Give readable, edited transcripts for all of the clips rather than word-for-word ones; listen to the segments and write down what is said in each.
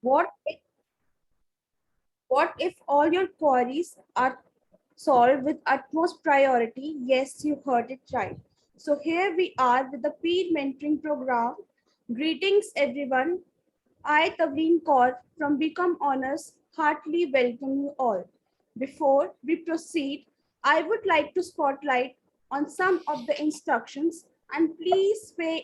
What if all your queries are solved with utmost priority? Yes, you heard it right. So here we are with the peer mentoring program. Greetings everyone. I, Tavleen Kaur from Become Honors, heartily welcome you all. Before we proceed, I would like to spotlight on some of the instructions and please pay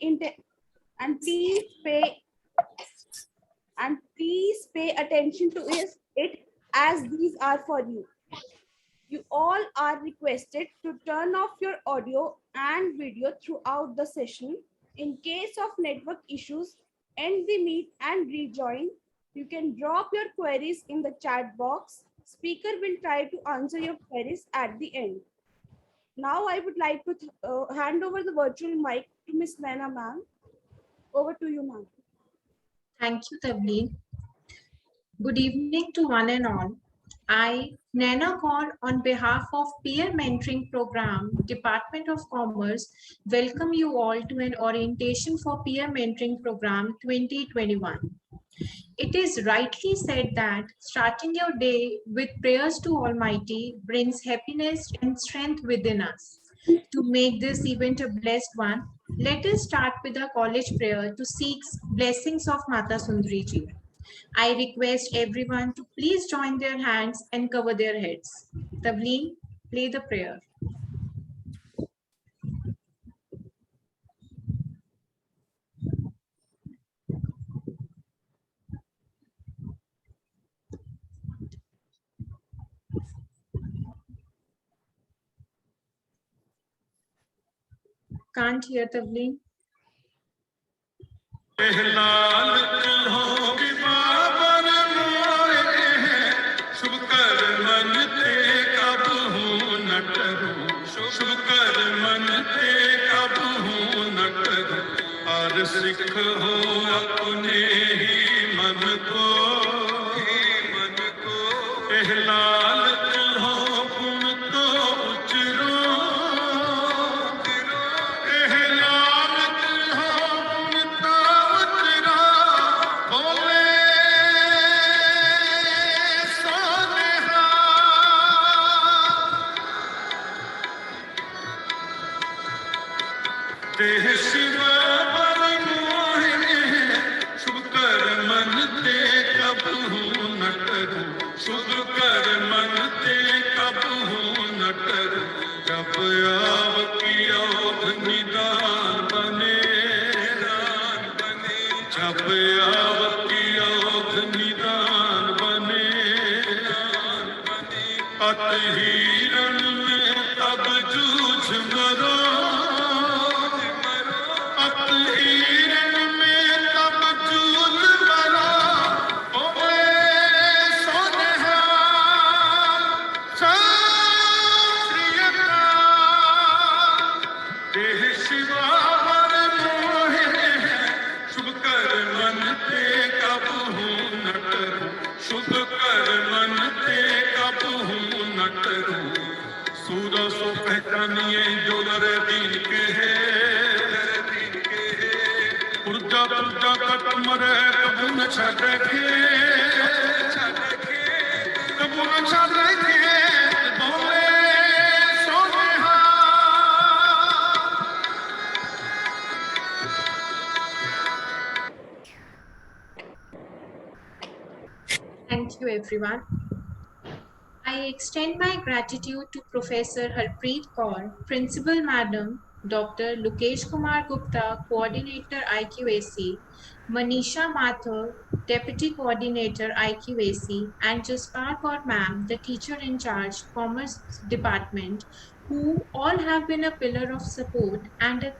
attention to it as these are for you. You all are requested to turn off your audio and video throughout the session. In case of network issues, end the meet and rejoin. You can drop your queries in the chat box. Speaker will try to answer your queries at the end. Now I would like to hand over the virtual mic to Ms. Naina ma'am. Over to you, ma'am. Thank you, Tavleen. Good evening to one and all. I, Naina Kaur, on behalf of Peer Mentoring Program, Department of Commerce, welcome you all to an orientation for Peer Mentoring Program 2021. It is rightly said that starting your day with prayers to Almighty brings happiness and strength within us. To make this event a blessed one, let us start with a college prayer to seek blessings of Mata Sundari Ji. I request everyone to please join their hands and cover their heads. Tavleen, play the prayer. Can't hear Tavleen. Sikh हो अपने ही मन को एहलाल हो गुण तो उचरो एहलाल हो गुण तो उचरो बोले सोनेहा देह शिवा शुभ कर मन ते कब हूँ न कर जब आव की औध निदान बने जब आव की औध निदान बने अत हिरण में तब जूझ मरो अत हिरण में तब जूझ मरो सूरा सो पहचानिए जो नरे दीन के है पुरजा पुरजा कट मरे कबू न छाटे के कबू न छाटे के बोले सोनेहा Thank you, everyone. I extend my gratitude to Professor Harpreet Kaur, Principal Madam, Dr. Lukesh Kumar Gupta, Coordinator IQAC, Manisha Mathur, Deputy Coordinator IQAC, and Jaspar Kaur Ma'am, the teacher in charge, Commerce Department, who all have been a pillar of support and a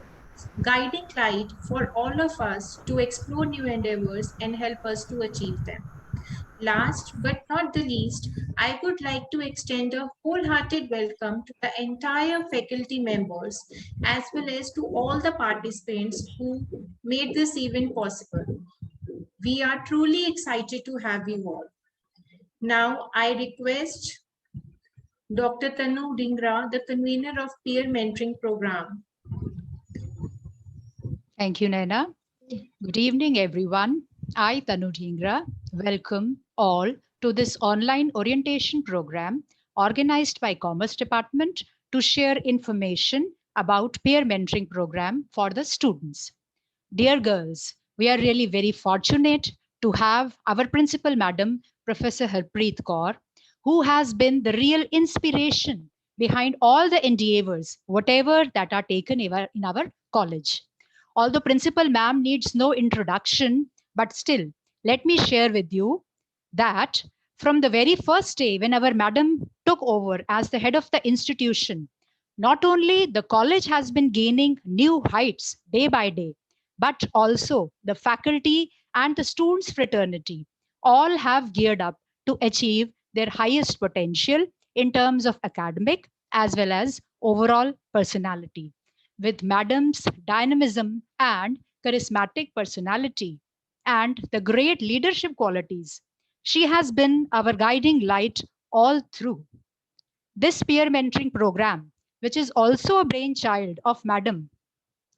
guiding light for all of us to explore new endeavors and help us to achieve them. Last but not the least, I would like to extend a wholehearted welcome to the entire faculty members as well as to all the participants who made this event possible. We are truly excited to have you all. Now I request Dr. Tanu Dhingra, the convener of Peer Mentoring Program. Thank you, Naina. Good evening, everyone. I, Tanu Dhingra, welcome all to this online orientation program organized by Commerce Department to share information about peer mentoring program for the students. Dear girls, we are really very fortunate to have our principal madam, Professor Harpreet Kaur, who has been the real inspiration behind all the endeavors, whatever that are taken in our college. Although principal ma'am needs no introduction, but still, let me share with you that from the very first day when our madam took over as the head of the institution, not only the college has been gaining new heights day by day, but also the faculty and the students fraternity all have geared up to achieve their highest potential in terms of academic as well as overall personality. With madam's dynamism and charismatic personality and the great leadership qualities, she has been our guiding light all through. This peer mentoring program, which is also a brainchild of Madam,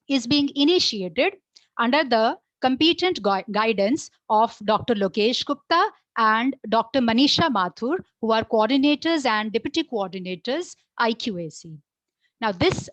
is being initiated under the competent guidance of Dr. Lokesh Gupta and Dr. Manisha Mathur, who are coordinators and deputy coordinators, IQAC. Now, this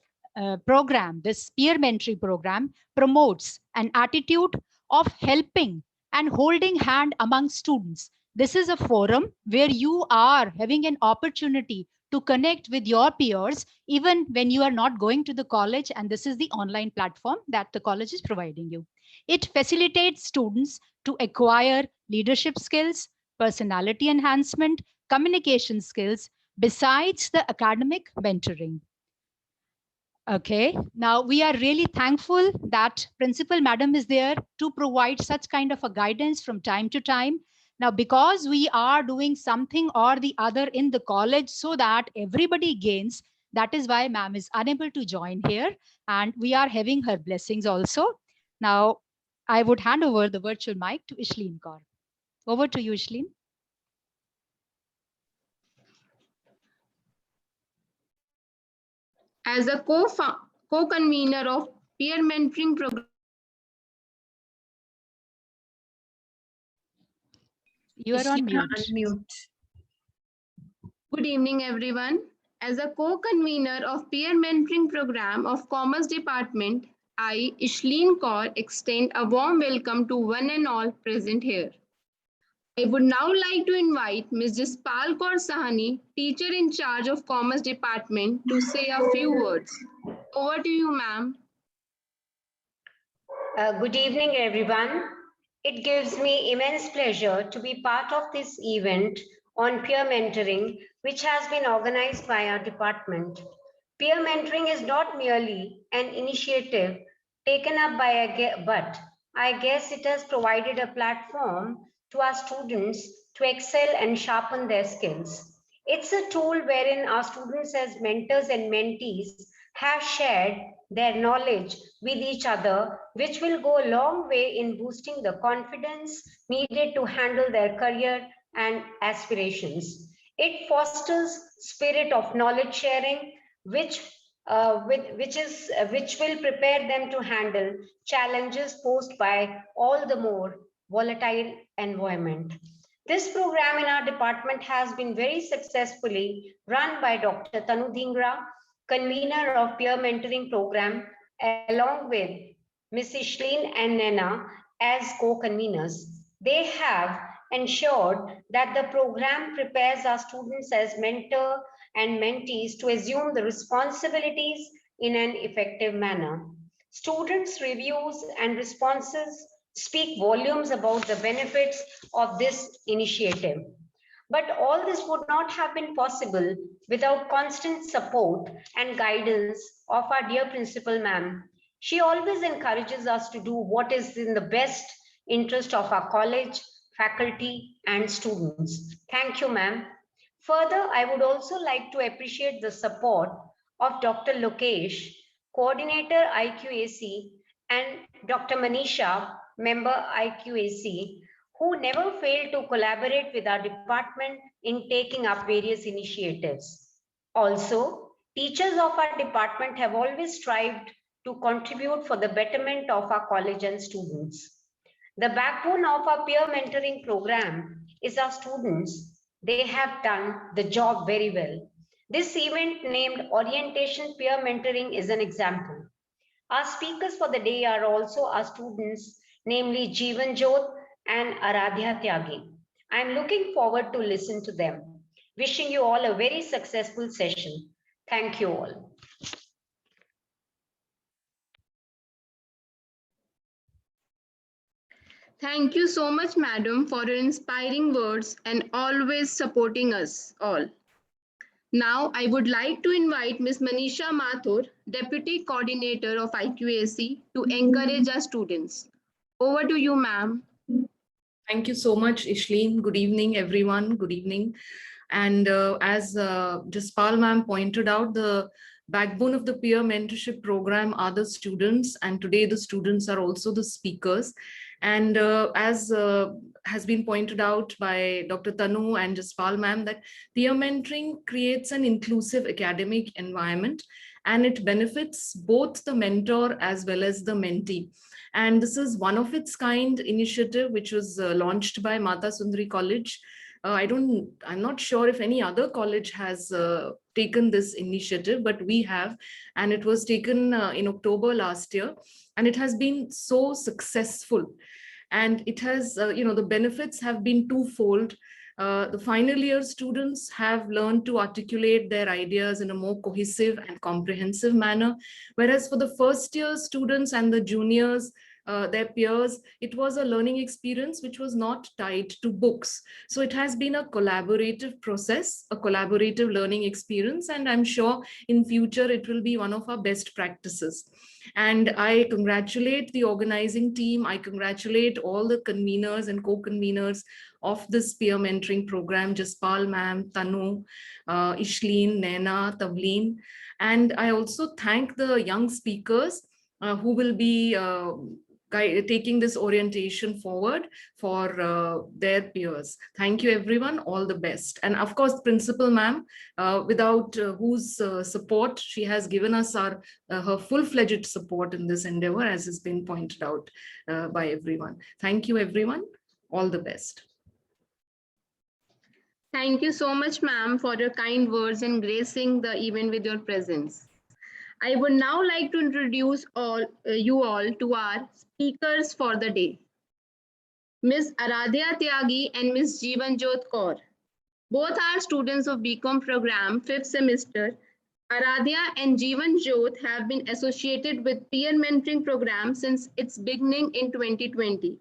program, this peer mentoring program, promotes an attitude of helping and holding hand among students. This is a forum where you are having an opportunity to connect with your peers, even when you are not going to the college. And this is the online platform that the college is providing you. It facilitates students to acquire leadership skills, personality enhancement, communication skills, besides the academic mentoring. Okay, now we are really thankful that Principal Madam is there to provide such kind of a guidance from time to time. Now, because we are doing something or the other in the college so that everybody gains, that is why ma'am is unable to join here, and we are having her blessings also. Now, I would hand over the virtual mic to Ishleen Kaur. Over to you, Ishleen. As a co-convener of peer mentoring program, You are on mute. Unmute. good evening everyone. As a co-convener of peer mentoring program of Commerce Department, I, Ishleen Kaur, extend a warm welcome to one and all present here. I would now like to invite Ms. Jaspal Kaur Sahani, teacher in charge of Commerce Department, to say a few words. Over to you, ma'am. Good evening, everyone. It gives me immense pleasure to be part of this event on peer mentoring, which has been organized by our department. Peer mentoring is not merely an initiative taken up by but I guess it has provided a platform to our students to excel and sharpen their skills. It's a tool wherein our students as mentors and mentees have shared their knowledge with each other, which will go a long way in boosting the confidence needed to handle their career and aspirations. It fosters spirit of knowledge sharing, which will prepare them to handle challenges posed by all the more volatile environment. This program in our department has been very successfully run by Dr. Tanu Dhingra, convener of peer mentoring program, along with Ms. Ishleen and Nena as co-conveners. They have ensured that the program prepares our students as mentor and mentees to assume the responsibilities in an effective manner. Students' reviews and responses speak volumes about the benefits of this initiative. But all this would not have been possible without constant support and guidance of our dear principal ma'am. She always encourages us to do what is in the best interest of our college, faculty, and students. Thank you, ma'am. Further, I would also like to appreciate the support of Dr. Lokesh, coordinator IQAC, and Dr. Manisha, member IQAC, who never failed to collaborate with our department in taking up various initiatives. Also, teachers of our department have always strived to contribute for the betterment of our college and students. The backbone of our peer mentoring program is our students. They have done the job very well. This event named Orientation Peer Mentoring is an example. Our speakers for the day are also our students, namely Jeevan Jyot and Aradhya Tyagi. I am looking forward to listen to them. Wishing you all a very successful session. Thank you all. Thank you so much, madam, for your inspiring words and always supporting us all. Now, I would like to invite Ms. Manisha Mathur, Deputy Coordinator of IQAC, to encourage our students. Over to you, ma'am. Thank you so much, Ishleen. Good evening, everyone. Good evening. And as Jaspal ma'am pointed out, the backbone of the peer mentorship program are the students, and today the students are also the speakers. And as has been pointed out by Dr. Tanu and Jaspal ma'am, that peer mentoring creates an inclusive academic environment, and it benefits both the mentor as well as the mentee. And this is one of its kind initiative which was launched by Mata Sundari College. I'm not sure if any other college has taken this initiative, but we have, and it was taken in October last year, and it has been so successful. And it has, the benefits have been twofold. The final year students have learned to articulate their ideas in a more cohesive and comprehensive manner, whereas for the first year students and the juniors, their peers, it was a learning experience which was not tied to books. So it has been a collaborative process, a collaborative learning experience, and I'm sure in future it will be one of our best practices. And I congratulate the organizing team. I congratulate all the conveners and co-conveners of this peer mentoring program, Jaspal ma'am, Tanu, Ishleen, Naina, Tavleen. And I also thank the young speakers who will be taking this orientation forward for their peers. Thank you, everyone. All the best. And of course, Principal ma'am, without whose support, she has given us her full-fledged support in this endeavor, as has been pointed out by everyone. Thank you, everyone. All the best. Thank you so much, ma'am, for your kind words and gracing the event with your presence. I would now like to introduce you all to our speakers for the day. Ms. Aradhya Tyagi and Ms. Jeevan Jyot Kaur. Both are students of BCom program 5th semester. Aradhya and Jeevan Jyot have been associated with peer mentoring program since its beginning in 2020.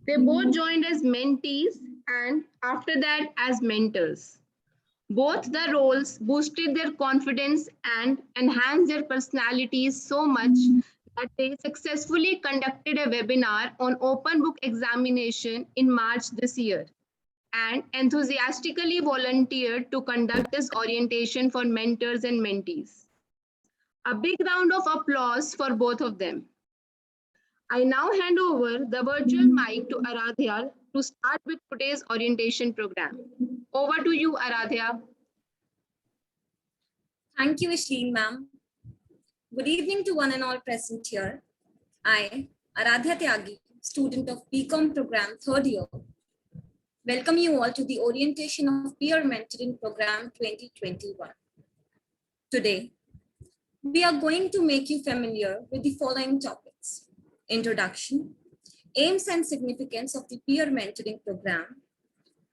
They both joined as mentees and after that as mentors. Both the roles boosted their confidence and enhanced their personalities so much that they successfully conducted a webinar on open book examination in March this year and enthusiastically volunteered to conduct this orientation for mentors and mentees. A big round of applause for both of them. I now hand over the virtual mic to Aradhya to start with today's orientation program. Over to you, Aradhya. Thank you, Ishleen ma'am. Good evening to one and all present here. I, Aradhya Tyagi, student of BCom program 3rd year, welcome you all to the orientation of peer mentoring program 2021. Today, we are going to make you familiar with the following topics: introduction, aims and significance of the peer mentoring program,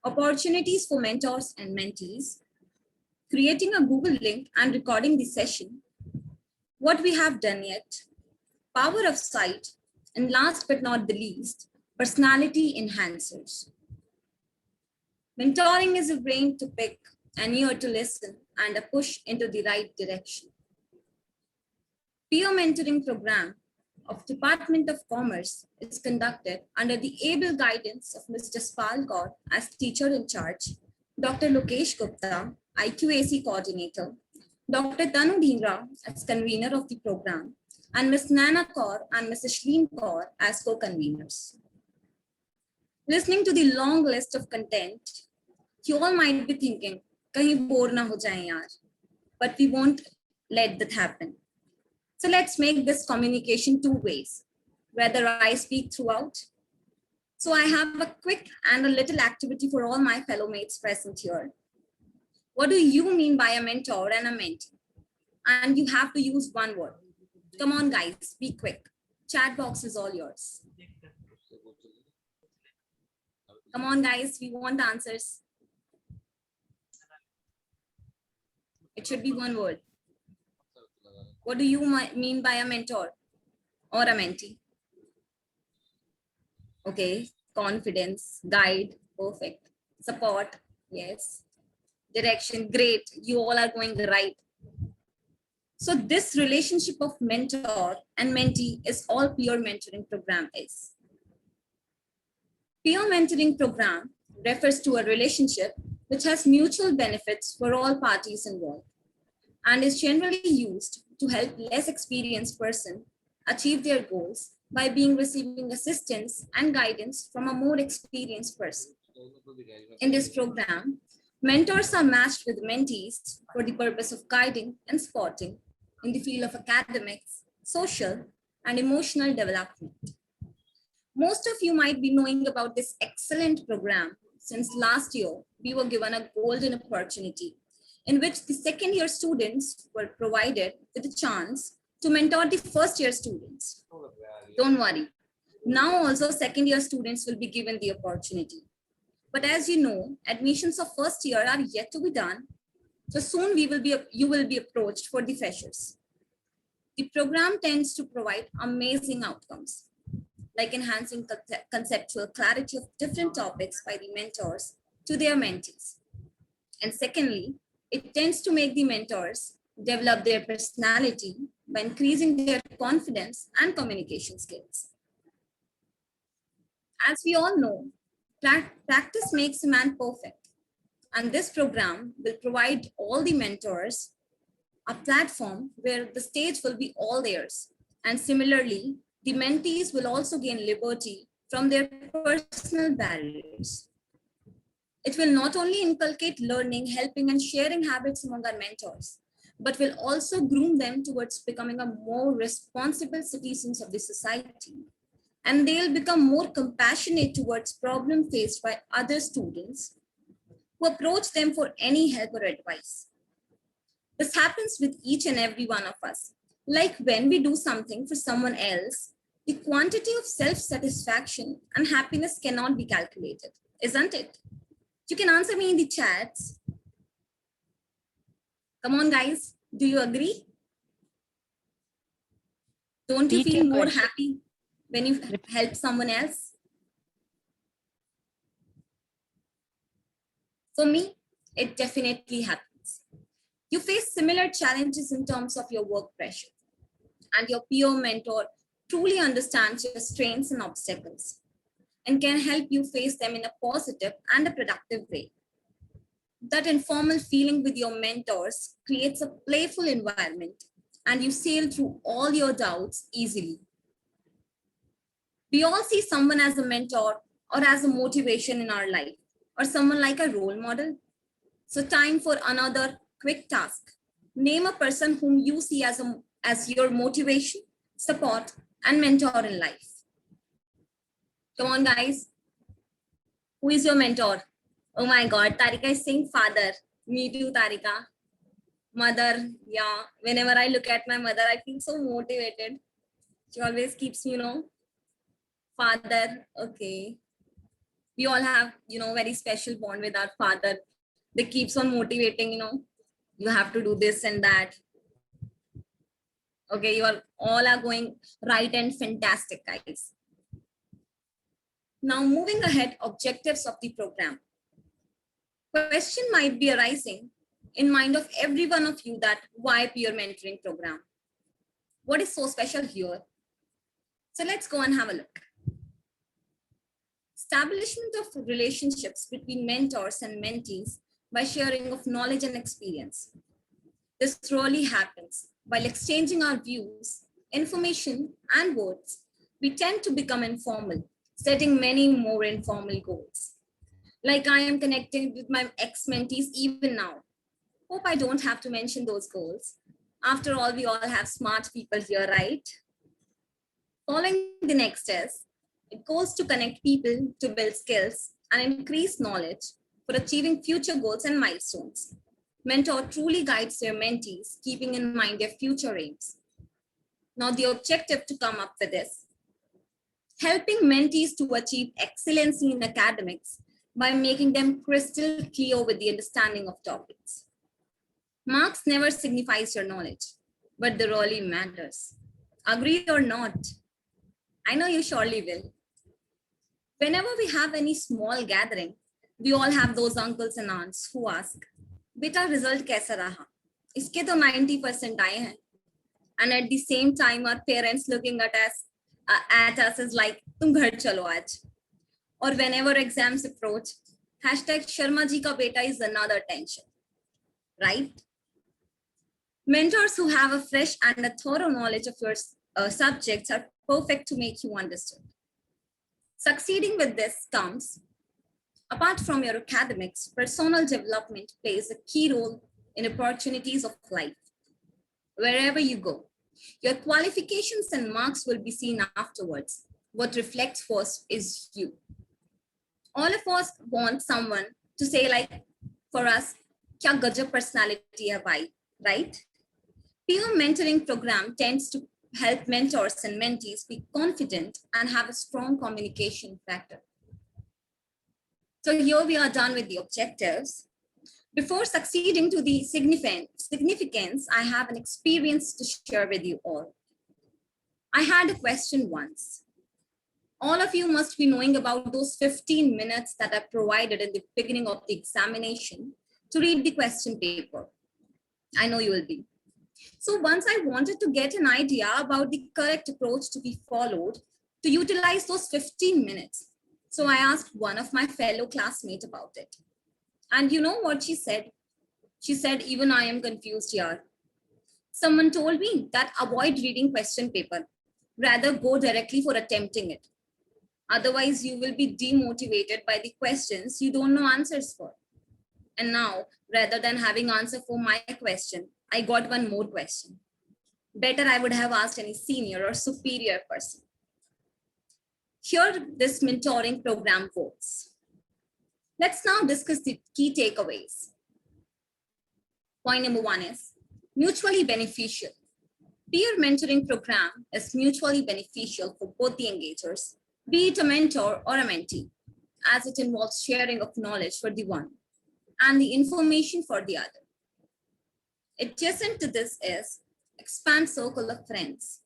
opportunities for mentors and mentees, creating a Google link and recording the session, what we have done yet, power of sight, and last but not the least, personality enhancers. Mentoring is a brain to pick, an ear to listen, and a push into the right direction. Peer mentoring program of Department of Commerce is conducted under the able guidance of Mr. Jaspal Kaur as teacher in charge, Dr. Lukesh Gupta, IQAC coordinator, Dr. Tanu Dhingra as convener of the program, and Ms. Naina Kaur and Ms. Ishleen Kaur as co-conveners. Listening to the long list of content, you all might be thinking, kahin bore na ho jaye yaar, but we won't let that happen. So let's make this communication two ways, whether I speak throughout So I have a quick and a little activity for all my fellow mates present here. What do you mean by a mentor and a mentee? And you have to use one word. Come on, guys, be quick. Chat box is all yours. Come on, guys, we want answers. It should be one word. What do you mean by a mentor or a mentee? Okay, confidence, guide, perfect. Support, yes. Direction, great. You all are going right. So this relationship of mentor and mentee is all peer mentoring program is. Peer mentoring program refers to a relationship which has mutual benefits for all parties involved and is generally used to help less experienced person achieve their goals by receiving assistance and guidance from a more experienced person. In this program, mentors are matched with mentees for the purpose of guiding and supporting in the field of academics, social, and emotional development. Most of you might be knowing about this excellent program since last year we were given a golden opportunity in which the second year students were provided with a chance to mentor the first year students. Don't worry. Now also second year students will be given the opportunity. But as you know, admissions of first year are yet to be done. So soon you will be approached for the freshers. The program tends to provide amazing outcomes, like enhancing conceptual clarity of different topics by the mentors to their mentees. And secondly, it tends to make the mentors develop their personality by increasing their confidence and communication skills. As we all know, practice makes a man perfect. And this program will provide all the mentors a platform where the stage will be all theirs. And similarly, the mentees will also gain liberty from their personal barriers. It will not only inculcate learning, helping, and sharing habits among our mentors, but will also groom them towards becoming a more responsible citizens of the society. And they'll become more compassionate towards problems faced by other students who approach them for any help or advice. This happens with each and every one of us. Like when we do something for someone else, the quantity of self-satisfaction and happiness cannot be calculated, isn't it? You can answer me in the chats. Come on, guys. Do you agree? Don't you feel more happy when you help someone else? For me, it definitely happens. You face similar challenges in terms of your work pressure, and your peer mentor truly understands your strengths and obstacles and can help you face them in a positive and a productive way. That informal feeling with your mentors creates a playful environment and you sail through all your doubts easily. We all see someone as a mentor or as a motivation in our life or someone like a role model. So time for another quick task. Name a person whom you see as your motivation, support, and mentor in life. Come on, guys. Who is your mentor? Oh my God, Tarika is saying father. Me too, Tarika. Mother, yeah. Whenever I look at my mother, I feel so motivated. She always keeps me, father, okay. We all have, very special bond with our father. They keeps on motivating, you have to do this and that. Okay, you all are going right and fantastic, guys. Now moving ahead, objectives of the program. Question might be arising in mind of every one of you that why peer mentoring program? What is so special here? So let's go and have a look. Establishment of relationships between mentors and mentees by sharing of knowledge and experience. This really happens while exchanging our views, information, and words. We tend to become informal, setting many more informal goals. Like I am connecting with my ex-mentees even now. Hope I don't have to mention those goals. After all, we all have smart people here, right? Following the next is It goes to connect people to build skills and increase knowledge for achieving future goals and milestones. Mentor truly guides their mentees, keeping in mind their future aims. Now, the objective to come up with is helping mentees to achieve excellency in academics by making them crystal clear with the understanding of topics. Marks never signifies your knowledge, but they really matters. Agree or not? I know you surely will. Whenever we have any small gathering, we all have those uncles and aunts who ask, "Beta result kaisa raha? Iske to 90% aaye hain." And at the same time, our parents looking at us is like, "Tum ghar chalo aaj." Or whenever exams approach, hashtag Sharma ji ka beta is another tension, right? Mentors who have a fresh and a thorough knowledge of your subjects are perfect to make you understood. Succeeding with this comes, apart from your academics, personal development plays a key role in opportunities of life. Wherever you go, your qualifications and marks will be seen afterwards. What reflects first is you. All of us want someone to say like, for us, kya gajab personality hai bhai, right? Peer mentoring program tends to help mentors and mentees be confident and have a strong communication factor. So here we are done with the objectives. Before succeeding to the significance, I have an experience to share with you all. I had a question once. All of you must be knowing about those 15 minutes that are provided in the beginning of the examination to read the question paper. I know you will be. So once I wanted to get an idea about the correct approach to be followed to utilize those 15 minutes. So I asked one of my fellow classmates about it. And you know what she said? She said, even I am confused here. Someone told me that avoid reading question paper. Rather go directly for attempting it. Otherwise, you will be demotivated by the questions you don't know answers for. And now, rather than having answer for my question, I got one more question. Better I would have asked any senior or superior person. Here, this mentoring program works. Let's now discuss the key takeaways. Point number one is mutually beneficial. Peer mentoring program is mutually beneficial for both the engagers, be it a mentor or a mentee, as it involves sharing of knowledge for the one and the information for the other. Adjacent to this is expand circle of friends.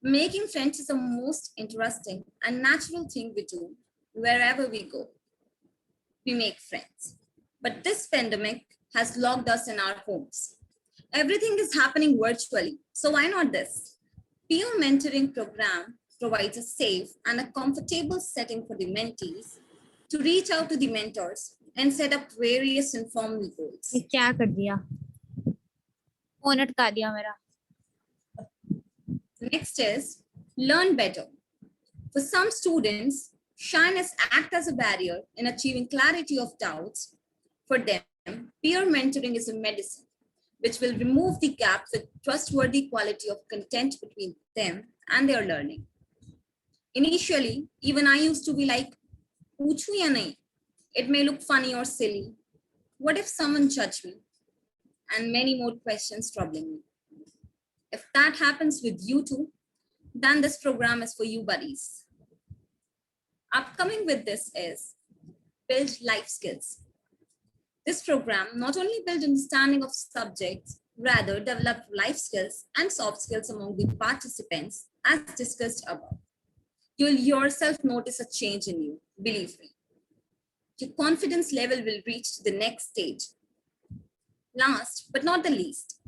Making friends is the most interesting and natural thing we do wherever we go. We make friends. But this pandemic has locked us in our homes. Everything is happening virtually. So why not this? Peer mentoring program provides a safe and a comfortable setting for the mentees to reach out to the mentors and set up various informal goals. क्या कर दिया? Phone अटका दिया मेरा. Next is learn better. For some students, shyness acts as a barrier in achieving clarity of doubts. For them, peer mentoring is a medicine which will remove the gap with trustworthy quality of content between them and their learning. Initially, even I used to be like, "Puchu ya nahi?" It may look funny or silly. What if someone judged me? And many more questions troubling me. If that happens with you too, then this program is for you, buddies. Upcoming with this is build life skills. This program not only builds understanding of subjects, rather develop life skills and soft skills among the participants as discussed above. You'll yourself notice a change in you, believe me. Your confidence level will reach to the next stage. Last but not the least,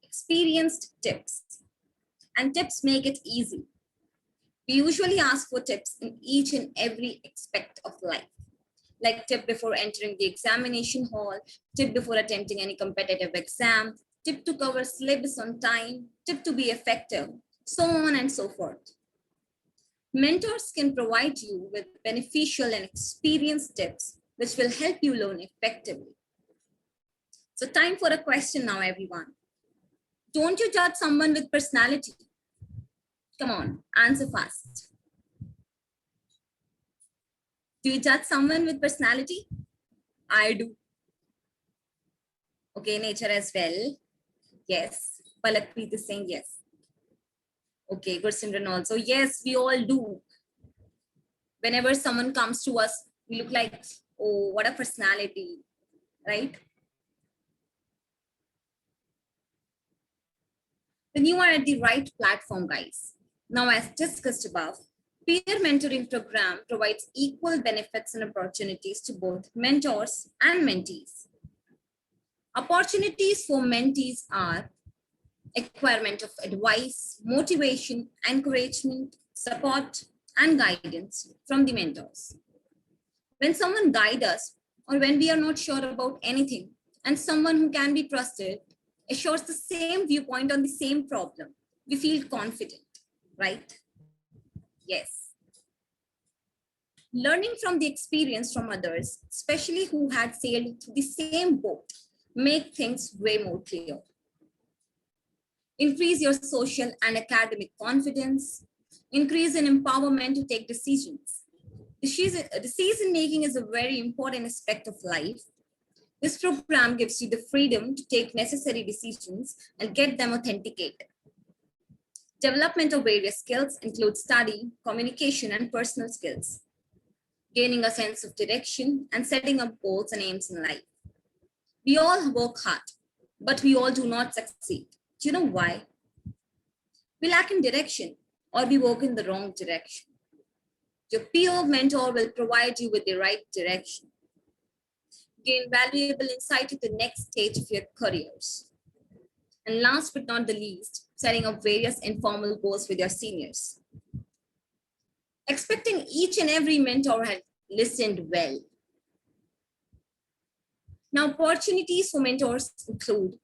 experienced tips. And tips make it easy. We usually ask for tips in each and every aspect of life, like tip before entering the examination hall, tip before attempting any competitive exam, tip to cover syllabus on time, tip to be effective, so on and so forth. Mentors can provide you with beneficial and experienced tips which will help you learn effectively. So time for a question now, everyone. Don't you judge someone with personality? Come on, answer fast. Do you judge someone with personality? I do. Okay, nature as well. Yes. Palakpreet is saying yes. Okay, Gursimran also. Yes, we all do. Whenever someone comes to us, we look like, oh, what a personality, right? Then you are at the right platform, guys. Now, as discussed above, peer mentoring program provides equal benefits and opportunities to both mentors and mentees. Opportunities for mentees are acquirement of advice, motivation, encouragement, support, and guidance from the mentors. When someone guides us, or when we are not sure about anything, and someone who can be trusted assures the same viewpoint on the same problem, we feel confident, right? Yes. Learning from the experience from others, especially who had sailed through the same boat, make things way more clear. Increase your social and academic confidence, increase in empowerment to take decisions. Decision making is a very important aspect of life. This program gives you the freedom to take necessary decisions and get them authenticated. Development of various skills includes study, communication, and personal skills. Gaining a sense of direction and setting up goals and aims in life. We all work hard, but we all do not succeed. Do you know why? We lack in direction, or we work in the wrong direction. Your peer mentor will provide you with the right direction. Gain valuable insight to the next stage of your careers. And last but not the least, setting up various informal goals with your seniors. Expecting each and every mentor had listened well. Now, opportunities for mentors include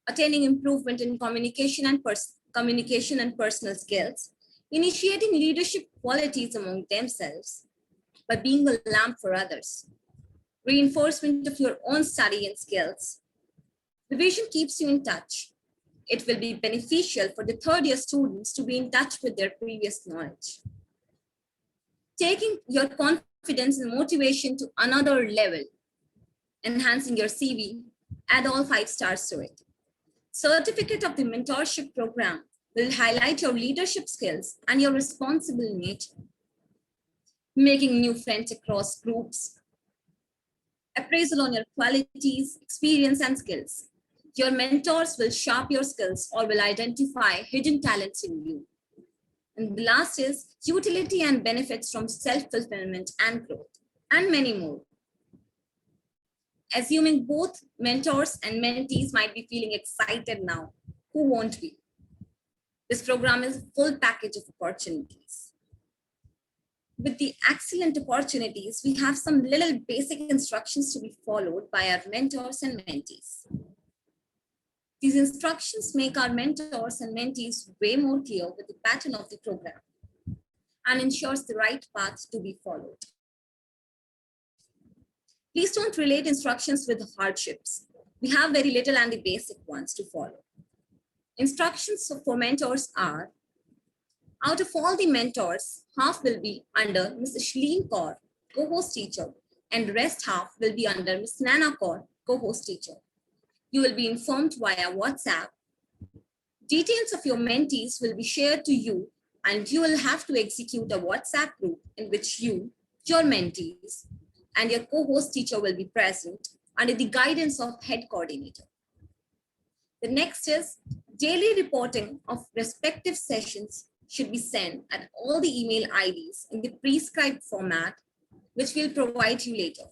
attaining improvement in communication and personal skills, initiating leadership qualities among themselves by being a lamp for others, reinforcement of your own study and skills. The vision keeps you in touch. It will be beneficial for the third-year students to be in touch with their previous knowledge. Taking your confidence and motivation to another level, enhancing your CV, add all 5 stars to it. Certificate of the mentorship program will highlight your leadership skills and your responsible nature. Making new friends across groups. Appraisal on your qualities, experience, and skills. Your mentors will sharpen your skills or will identify hidden talents in you. And the last is utility and benefits from self-fulfillment and growth, and many more. Assuming both mentors and mentees might be feeling excited now, who won't be? This program is a full package of opportunities. With the excellent opportunities, we have some little basic instructions to be followed by our mentors and mentees. These instructions make our mentors and mentees way more clear with the pattern of the program and ensures the right path to be followed. Please don't relate instructions with hardships. We have very little and the basic ones to follow. Instructions for mentors are, out of all the mentors, half will be under Ms. Ishleen Kaur, co-host teacher, and the rest half will be under Ms. Nana Kaur, co-host teacher. You will be informed via WhatsApp. Details of your mentees will be shared to you, and you will have to execute a WhatsApp group in which you, your mentees, and your co-host teacher will be present under the guidance of head coordinator. The next is daily reporting of respective sessions should be sent at all the email IDs in the prescribed format, which we'll provide you later.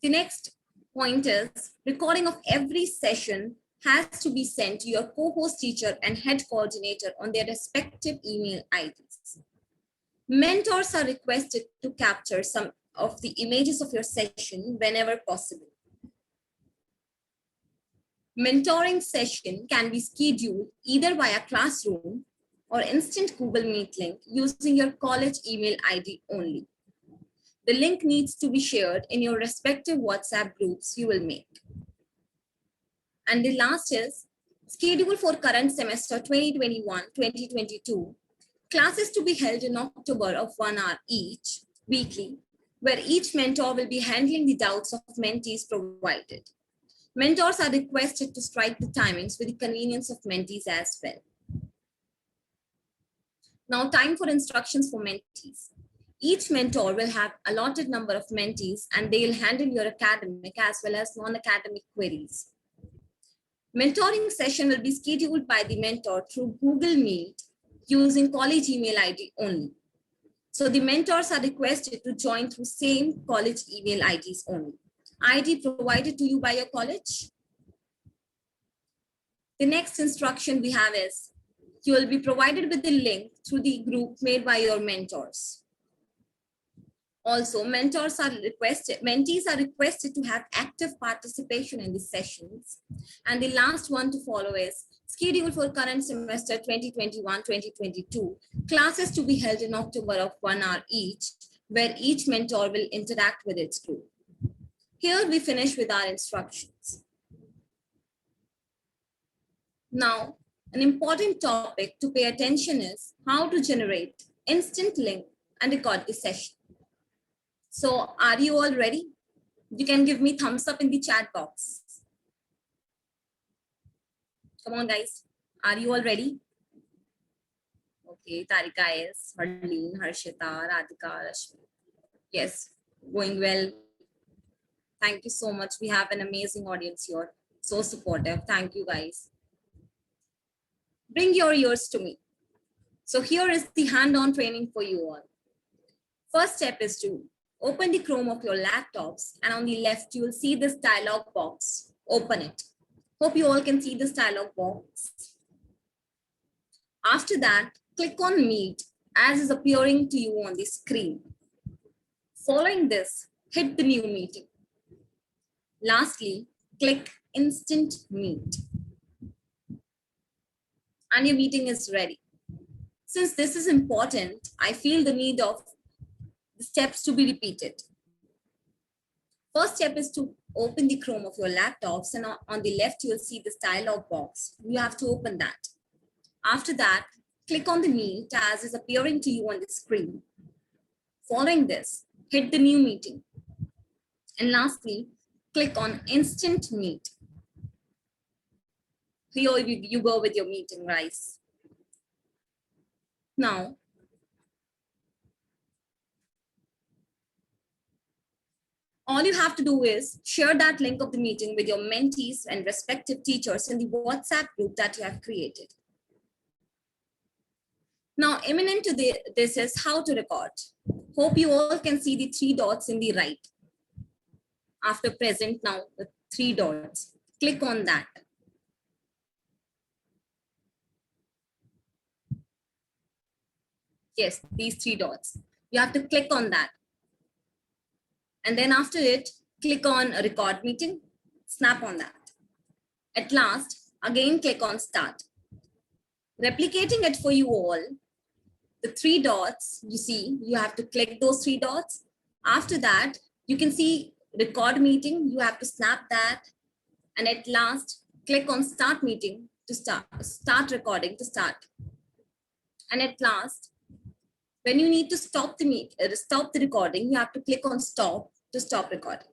The next point is recording of every session has to be sent to your co-host teacher and head coordinator on their respective email IDs. Mentors are requested to capture some of the images of your session whenever possible. Mentoring session can be scheduled either via Classroom or instant Google Meet link using your college email ID only. The link needs to be shared in your respective WhatsApp groups you will make. And the last is schedule for current semester 2021-2022 Classes to be held in October of 1 hour each, weekly, where each mentor will be handling the doubts of mentees provided. Mentors are requested to strike the timings with the convenience of mentees as well. Now, time for instructions for mentees. Each mentor will have allotted number of mentees and they will handle your academic as well as non-academic queries. Mentoring session will be scheduled by the mentor through Google Meet using college email ID only. So the mentors are requested to join through same college email IDs only. ID provided to you by your college. The next instruction we have is you will be provided with the link through the group made by your mentors. Also, mentees are requested to have active participation in the sessions. And the last one to follow is scheduled for current semester 2021-2022, classes to be held in October of 1 hour each, where each mentor will interact with its group. Here we finish with our instructions. Now, an important topic to pay attention is how to generate instant link and record the session. So are you all ready? You can give me thumbs up in the chat box. Come on, guys. Are you all ready? Okay, Tarika is, Harleen, Harshita, Radhika, Rashmi. Yes, going well. Thank you so much. We have an amazing audience here. So supportive. Thank you, guys. Bring your ears to me. So here is the hand-on training for you all. First step is to open the Chrome of your laptops, and on the left, you will see this dialog box. Open it. Hope you all can see this dialog box. After that, click on Meet as is appearing to you on the screen. Following this, hit the new meeting. Lastly, click Instant Meet. And your meeting is ready. Since this is important, I feel the need of the steps to be repeated. First step is to open the Chrome of your laptops, and on the left, you'll see this dialog box. You have to open that. After that, click on the Meet as is appearing to you on the screen. Following this, hit the new meeting. And lastly, click on Instant Meet. Here you go with your meeting, guys. Now, all you have to do is share that link of the meeting with your mentees and respective teachers in the WhatsApp group that you have created. Now, imminent to this is how to record. Hope you all can see the 3 dots in the right. After present now, the 3 dots. Click on that. Yes, these 3 dots. You have to click on that. And then after it, click on Record Meeting, snap on that. At last, again click on Start. Replicating it for you all, the 3 dots, you see, you have to click those 3 dots. After that, you can see Record Meeting, you have to snap that. And at last, click on Start Meeting to start recording to start. And at last, when you need to stop the recording, you have to click on Stop to stop recording.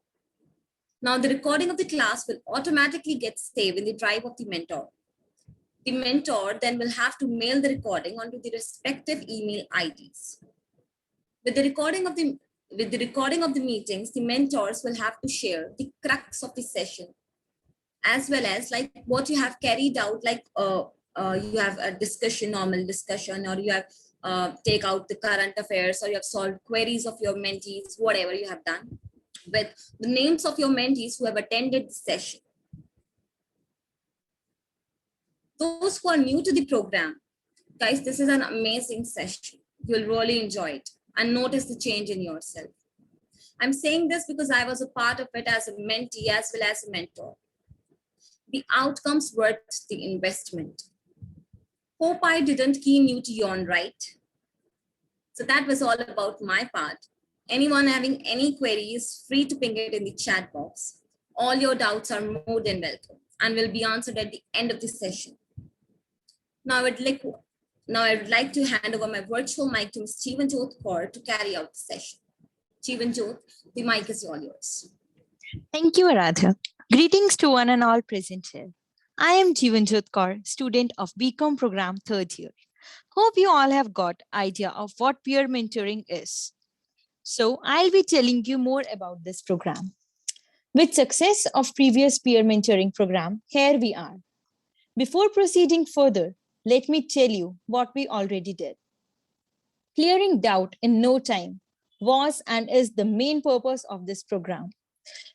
Now the recording of the class will automatically get saved in the drive of the mentor. The mentor then will have to mail the recording onto the respective email IDs. With the recording of the meetings, the mentors will have to share the crux of the session, as well as like what you have carried out, like you have a discussion, normal discussion, or you have take out the current affairs, or you have solved queries of your mentees, whatever you have done, with the names of your mentees who have attended the session. Those who are new to the program, guys, this is an amazing session. You'll really enjoy it and notice the change in yourself. I'm saying this because I was a part of it as a mentee as well as a mentor. The outcomes worth the investment. Hope I didn't keen you to yawn, right? So that was all about my part. Anyone having any queries, free to ping it in the chat box. All your doubts are more than welcome and will be answered at the end of the session. Now I would Now I would like to hand over my virtual mic to Ms. Jeevanjot Kaur to carry out the session. Jeevanjot, the mic is all yours. Thank you, Aradhya. Greetings to one and all present here. I am Jeevanjot Kaur, student of BCom program 3rd year. Hope you all have got idea of what peer mentoring is. So I'll be telling you more about this program. With success of previous peer mentoring program, here we are. Before proceeding further, let me tell you what we already did. Clearing doubt in no time was and is the main purpose of this program.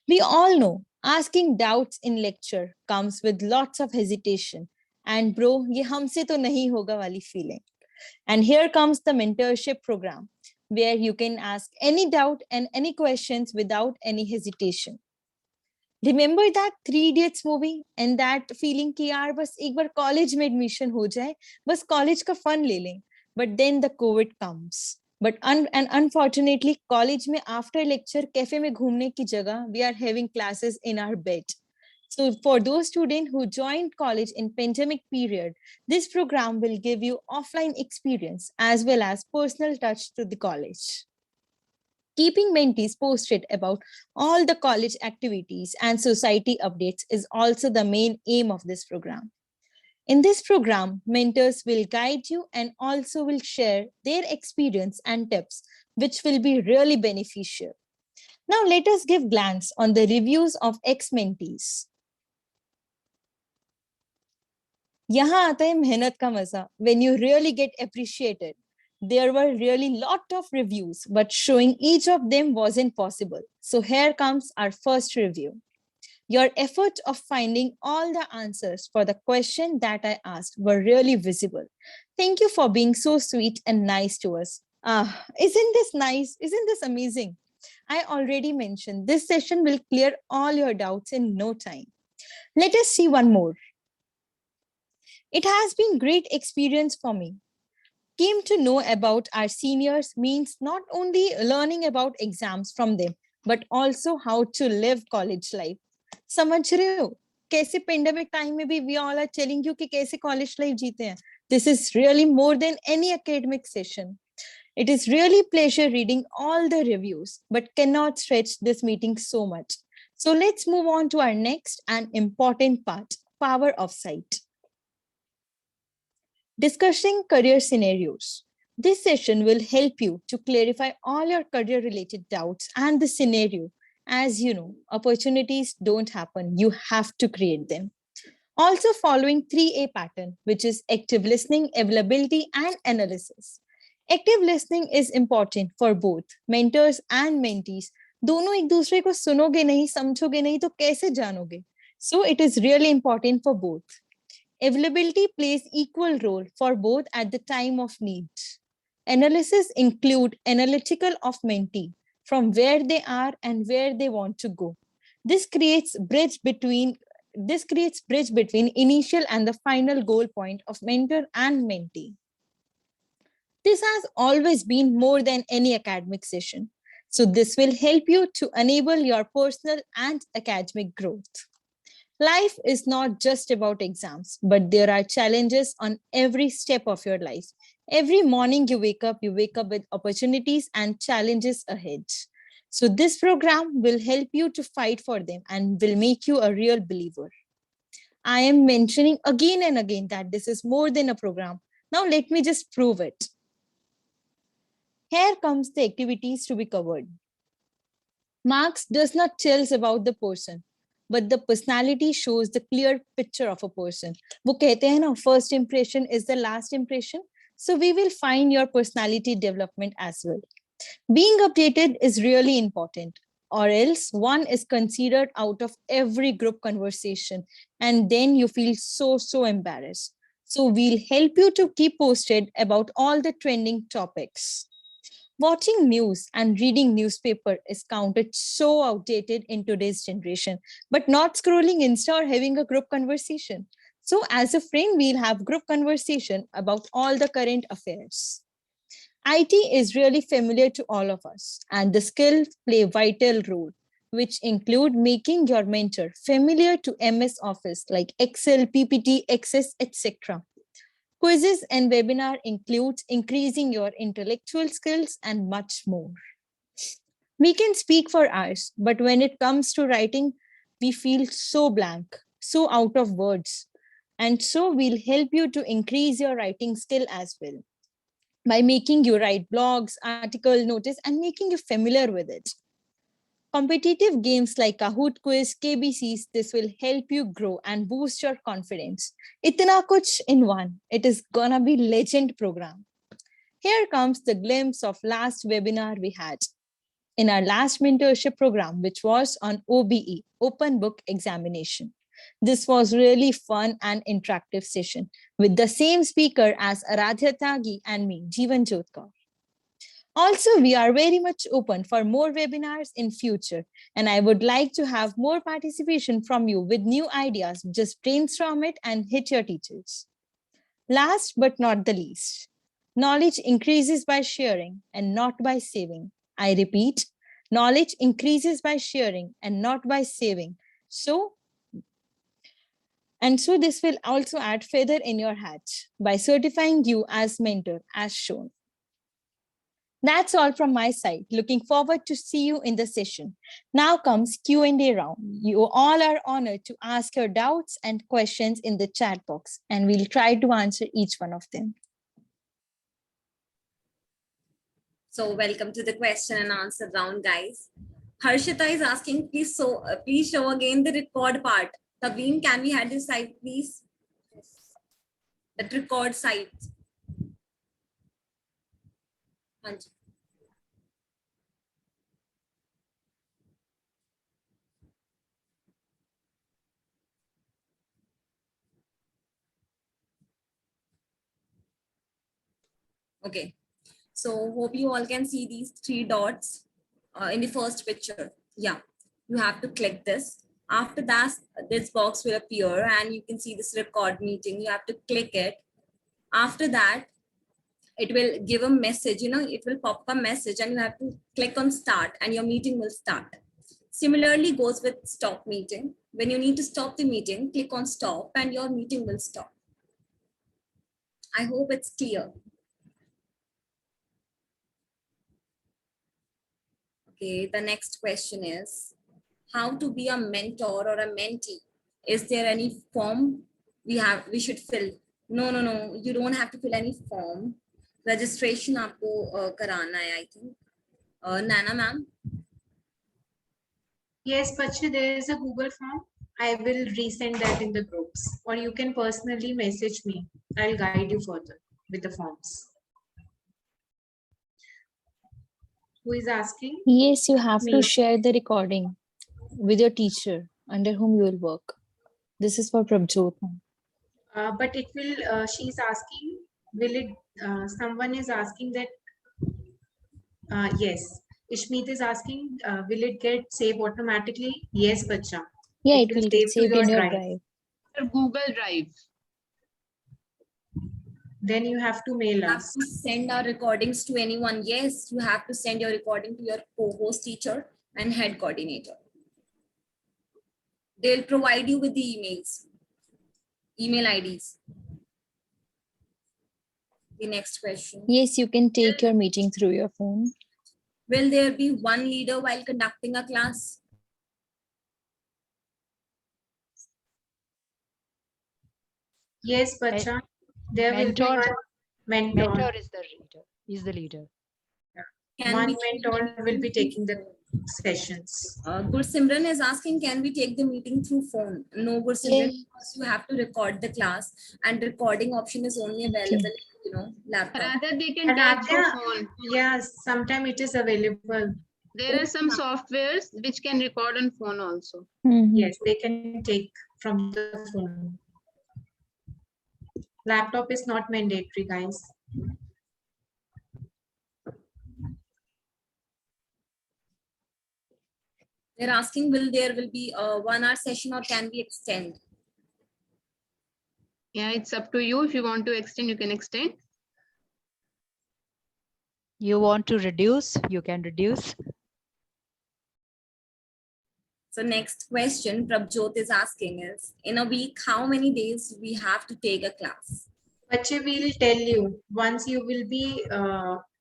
We all know asking doubts in lecture comes with lots of hesitation and bro, ye humse to nahi hoga wali feeling. And here comes the mentorship program where you can ask any doubt and any questions without any hesitation. Remember that 3 Idiots movie and that feeling कि यार बस एक बार college में admission हो जाए, बस college का fun ले लें. But then the COVID comes. But unfortunately, college में after lecture cafe में घूमने की जगह we are having classes in our bed. So for those students who joined college in pandemic period, this program will give you offline experience as well as personal touch to the college. Keeping mentees posted about all the college activities and society updates is also the main aim of this program. In this program, mentors will guide you and also will share their experience and tips, which will be really beneficial. Now let us give glance on the reviews of ex-mentees. यहाँ आता है मेहनत का मजा, when you really get appreciated. There were really lot of reviews, but showing each of them wasn't possible. So here comes our first review. Your effort of finding all the answers for the question that I asked were really visible. Thank you for being so sweet and nice to us. Isn't this nice? Isn't this amazing? I already mentioned this session will clear all your doubts in no time. Let us see one more. It has been great experience for me. Came to know about our seniors means not only learning about exams from them, but also how to live college life. समझ रहे हो कैसे pandemic time में भी we all are telling you कि कैसे college life जीते हैं. This is really more than any academic session. It is really pleasure reading all the reviews, but cannot stretch this meeting so much. So let's move on to our next and important part, power of sight. Discussing career scenarios. This session will help you to clarify all your career related doubts and the scenario. As you know, opportunities don't happen, you have to create them. Also following 3A pattern, which is active listening, availability, and analysis. Active listening is important for both mentors and mentees. दोनों एक दूसरे को सुनोगे नहीं, समझोगे नहीं तो कैसे जानोगे? So it is really important for both. Availability plays equal role for both at the time of need. Analysis include analytical of mentee from where they are and where they want to go. This creates bridge between initial and the final goal point of mentor and mentee. This has always been more than any academic session. So this will help you to enable your personal and academic growth. Life is not just about exams, but there are challenges on every step of your life. Every morning you wake up with opportunities and challenges ahead. So this program will help you to fight for them and will make you a real believer. I am mentioning again and again that this is more than a program. Now let me just prove it. Here comes the activities to be covered. Marks does not tell us about the person, but the personality shows the clear picture of a person. वो कहते हैं ना, first impression is the last impression. So we will find your personality development as well. Being updated is really important, or else one is considered out of every group conversation, and then you feel so embarrassed. So we'll help you to keep posted about all the trending topics. Watching news and reading newspaper is counted so outdated in today's generation, but not scrolling Insta or having a group conversation. So as a friend, we'll have group conversation about all the current affairs. IT is really familiar to all of us, and the skills play a vital role, which include making your mentor familiar to MS Office like Excel, PPT, Access, etc. Quizzes and webinar includes increasing your intellectual skills and much more. We can speak for hours, but when it comes to writing, we feel so blank, so out of words. And so we'll help you to increase your writing skill as well by making you write blogs, article, notice, and making you familiar with it. Competitive games like Kahoot Quiz, KBCs, this will help you grow and boost your confidence. Itna kuch in one. It is gonna be legend program. Here comes the glimpse of last webinar we had in our last mentorship program, which was on OBE, Open Book Examination. This was really fun and interactive session with the same speaker as Aradhya Tyagi and me, Jeevan Jyot Kaur. Also, we are very much open for more webinars in future, and I would like to have more participation from you with new ideas. Just brainstorm it and hit your teachers. Last but not the least, knowledge increases by sharing and not by saving. I repeat, knowledge increases by sharing and not by saving. So this will also add feather in your hat by certifying you as mentor as shown. That's all from my side. Looking forward to see you in the session. Now comes Q&A round. You all are honored to ask your doubts and questions in the chat box, and we'll try to answer each one of them. So welcome to the question and answer round, guys. Harshita is asking, please show again the record part. Taveen, can we have this site, please? That record site. Hanji. Okay, so hope you all can see these 3 dots in the first picture. Yeah, you have to click this. After that, this box will appear and you can see this record meeting. You have to click it. After that, it will give a message, it will pop up a message and you have to click on start and your meeting will start. Similarly goes with stop meeting. When you need to stop the meeting, click on stop and your meeting will stop. I hope it's clear. Okay, the next question is how to be a mentor or a mentee. Is there any form we should fill? No, you don't have to fill any form. Registration aapko karana hai, I think. Nana ma'am. Yes, Pachi, there is a Google form. I will resend that in the groups, or you can personally message me. I'll guide you further with the forms. Who is asking? Yes, you have to Me. share the recording with your teacher under whom you will work. This is for Prabjot. But it will, she's asking, will it, someone is asking that, yes, Ishmeet is asking, will it get saved automatically? Yes, Bacha. Yeah, it will save get to saved your in your drive. drive. Google Drive. Then you have to mail You have us. to send our recordings to anyone. Yes, you have to send your recording to your co-host teacher and head coordinator. They'll provide you with the email IDs. The next question. Yes, you can take your meeting through your phone. Will there be one leader while conducting a class? Yes, Bacha. There will be Mentor. one mentor. Mentor is the reader. Is the leader. One mentor will be taking the sessions. Gursimran is asking, can we take the meeting through phone? No, Gursimran, because you have to record the class and recording option is only available, laptop. Rather, they can take through phone. Yes, sometimes it is available. There are some softwares which can record on phone also. Yes, they can take from the phone. Laptop is not mandatory, guys. They're asking, there will be a 1 hour session or can we extend? Yeah, it's up to you. If you want to extend, you can extend. You want to reduce, you can reduce. So next question Prabjot is asking is, in a week, how many days we have to take a class? Bache, we'll tell you once you will be,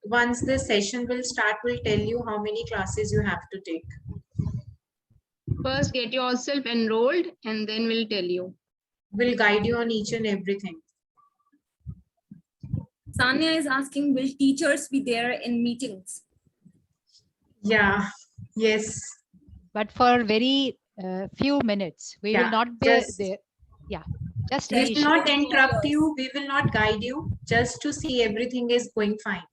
once the session will start, we'll tell you how many classes you have to take. First, get yourself enrolled and then we'll tell you. We'll guide you on each and everything. Sanya is asking, will teachers be there in meetings? Yeah, yes. But for very few minutes, we will Yeah, not be just- there. Yeah, just We will initially. not interrupt you. We will not guide you just to see everything is going fine.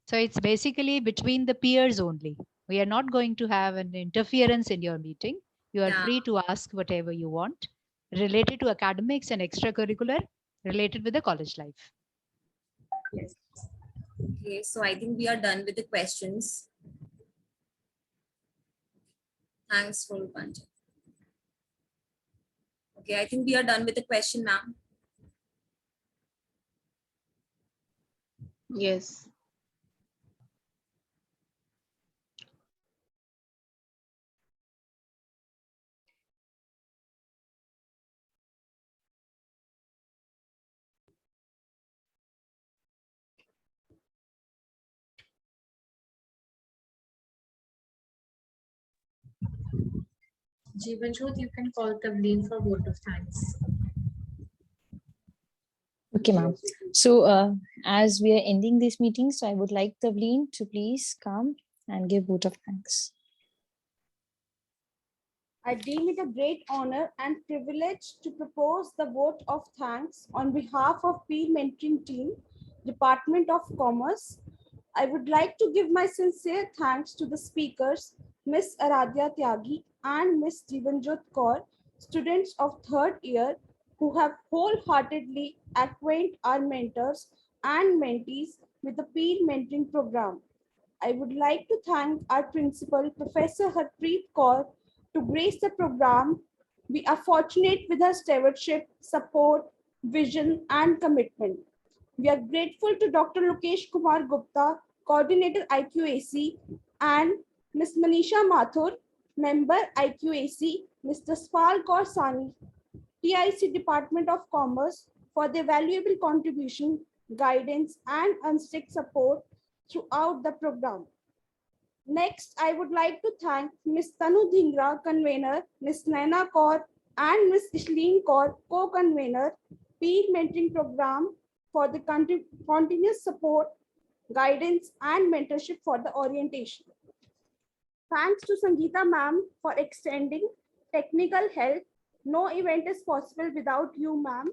So it's basically between the peers only. We are not going to have an interference in your meeting. You are Yeah. free to ask whatever you want related to academics and extracurricular related with the college life. Yes. Okay, so I think we are done with the questions. Thanks for bunch. Okay, I think we are done with the question, ma'am. Yes. Jeevanjot, you can call Tavleen for vote of thanks. Okay, ma'am. So as we are ending this meeting, so I would like Tavleen to please come and give vote of thanks. I deem it a great honor and privilege to propose the vote of thanks on behalf of peer mentoring team, Department of Commerce. I would like to give my sincere thanks to the speakers, Ms. Aradhya Tyagi and Ms. Jeevanjot Kaur, students of third year who have wholeheartedly acquainted our mentors and mentees with the peer mentoring program. I would like to thank our principal, Professor Harpreet Kaur, to grace the program. We are fortunate with her stewardship, support, vision, and commitment. We are grateful to Dr. Lokesh Kumar Gupta, Coordinator IQAC, and Ms. Manisha Mathur, Member IQAC, Mr. Spal Kaur Sani, TIC Department of Commerce, for their valuable contribution, guidance, and unstick support throughout the program. Next, I would like to thank Ms. Tanu Dhingra, convener, Ms. Naina Kaur, and Ms. Ishleen Kaur, co-convener, peer mentoring program, for the continuous support, guidance, and mentorship for the orientation. Thanks to Sangeeta ma'am for extending technical help. No event is possible without you, ma'am.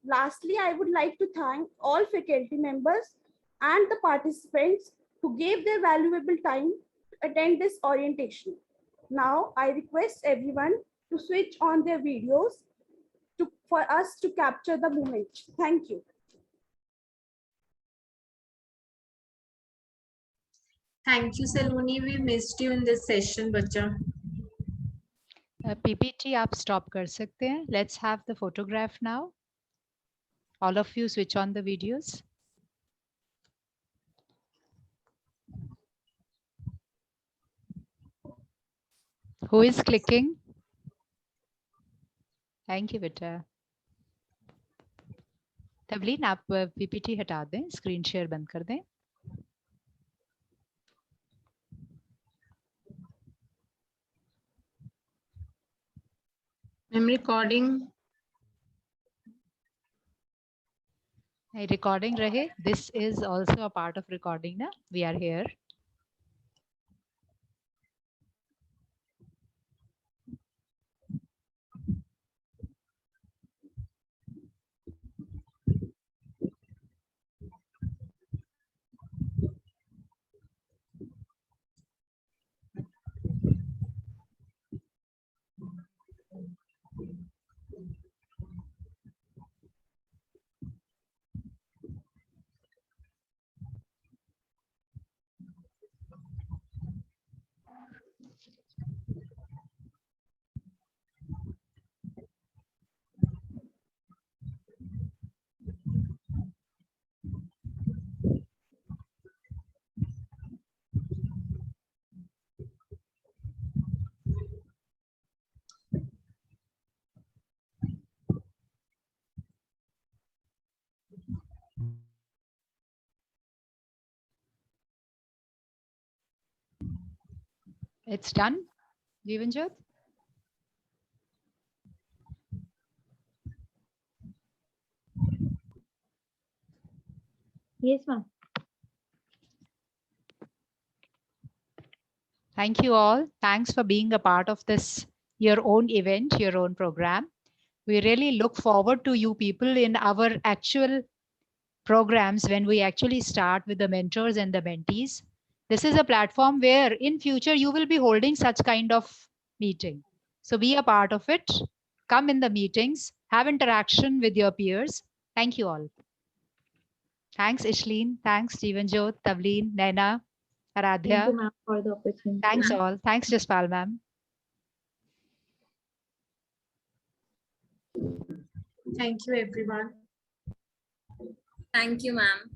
Lastly, I would like to thank all faculty members and the participants who gave their valuable time to attend this orientation. Now, I request everyone to switch on their videos for us to capture the moment. Thank you. Thank you, Saloni. We missed you in this session, bacha. PPT आप stop कर सकते हैं. Let's have the photograph now. All of you switch on the videos. Who is clicking? Thank you, beta. Tavleen आप PPT हटा दें, screen share बंद कर दें. I'm recording. Recording rahe. This is also a part of recording na. We are here. It's done, Jeevanjot? Yes, ma'am. Thank you all. Thanks for being a part of this, your own event, your own program. We really look forward to you people in our actual programs when we actually start with the mentors and the mentees. This is a platform where in future you will be holding such kind of meeting. So be a part of it. Come in the meetings, have interaction with your peers. Thank you all. Thanks, Ishleen. Thanks, Jeevanjot, Tavleen, Naina, Thank Aradhya. you, ma'am, for the opportunity. Thanks all. Thanks, Jaspal ma'am. Thank you, everyone. Thank you, ma'am.